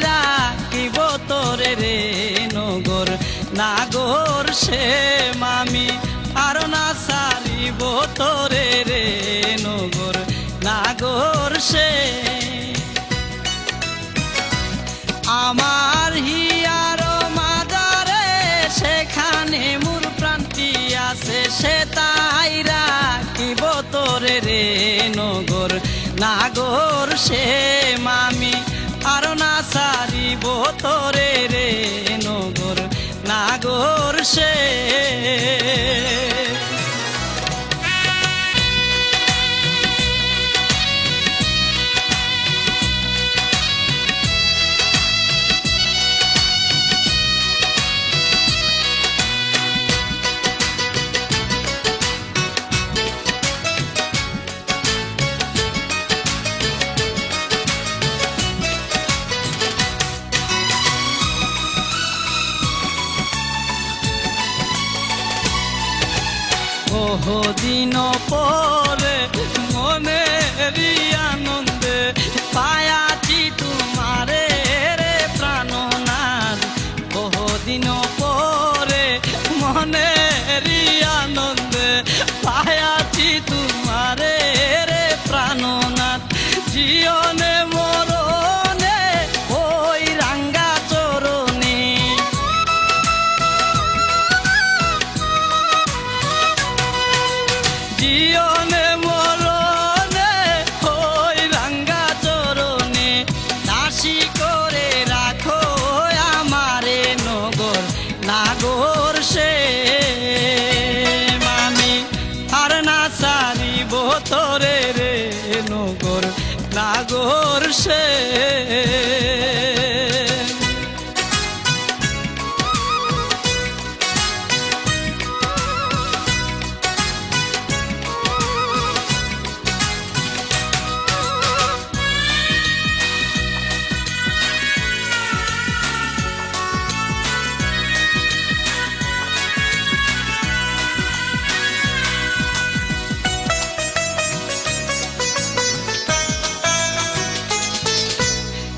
রাখিব তোরে রে নগর নাগর সে মামি আর না সারিব তোরে রে নগর নাগর সে আমার হিয়ার মাজারে সেখানে মোর প্রান্তি আছে সে তাই রাখিব তোরে রে নগর নাগর সে মামি আর না সারিব তোরে রে নগর নাগর সে বহুদিন পরে মনেরই আনন্দে পায়াছি তোমারে রে প্রাণনাথ বহুদিন পরে মনেরই আনন্দে পায়াছি তোমারে রে প্রাণনাথ জীবনে মরণে ওই রাঙ্গা চরণে জীবনে মরণে ওই রাঙ্গা চরণে দাসী করে রাখো আমারে নগর নাগর সে মামি আর না সারিব তোরে রে নগর নাগর সে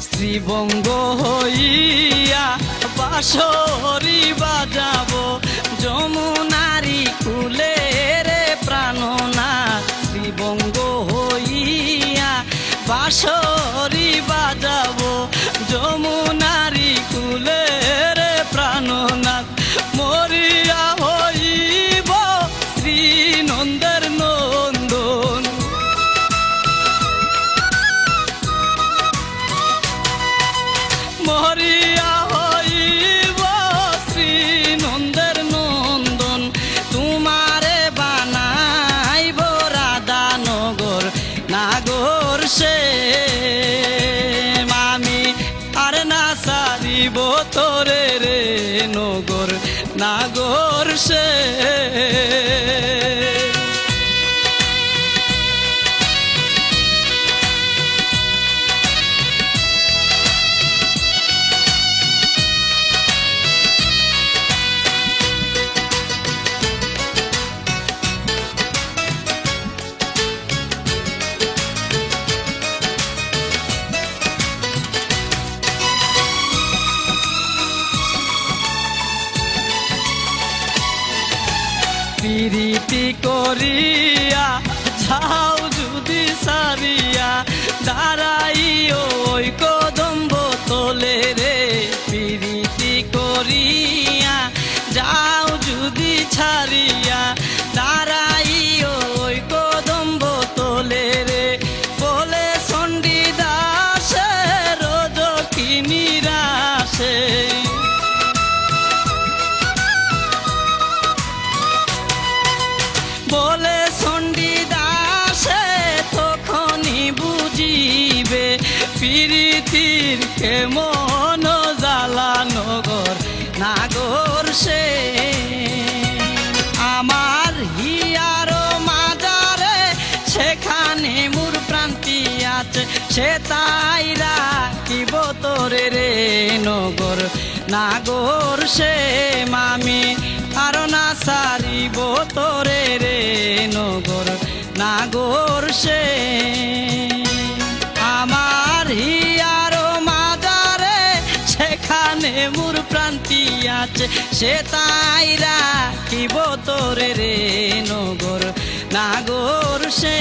শ্রীবঙ্গ হইয়া বাঁশরি বাজাবো যমুনারি কুলে রে প্রাণনাথ শ্রীবঙ্গ হইয়া বাঁশরি বাজাবো যমুনারি কুলে রে প্রাণনাথ মরিয়া হইব শ্রীনন্দের নন্দন মরিয়া হইব শ্রীনন্দের নন্দন তোমারে বানাইব রাধানগর নাগর সে মামি আর না সারিব তোরে রে নগর নাগর সে প্রীতি করিয়া যাও যদি সারিয়া দাঁড়াইও ওই কদম্ব তোলে রে প্রীতি করিয়া যাও যদি ছাড়িয়া দাঁড়াইও ওই কদম্ব তোলে রে বলে চণ্ডী দাসে রোজ কি নিরাশে বলে চণ্ডী দাসে তখনই বুঝিবে প্রীতির কেমন জ্বালা নগর নাগর সে আমার হিয়ার মাজারে সেখানে মোর প্রান্তি আছে সে তাই রাখিব তোরে রে নগর নাগর সে মামি আর না সারিব তোরে রে নগর নাগর সে আমার হিয়ার মাজারে সে তাই রাখিব তোরে রে নগর নাগর সে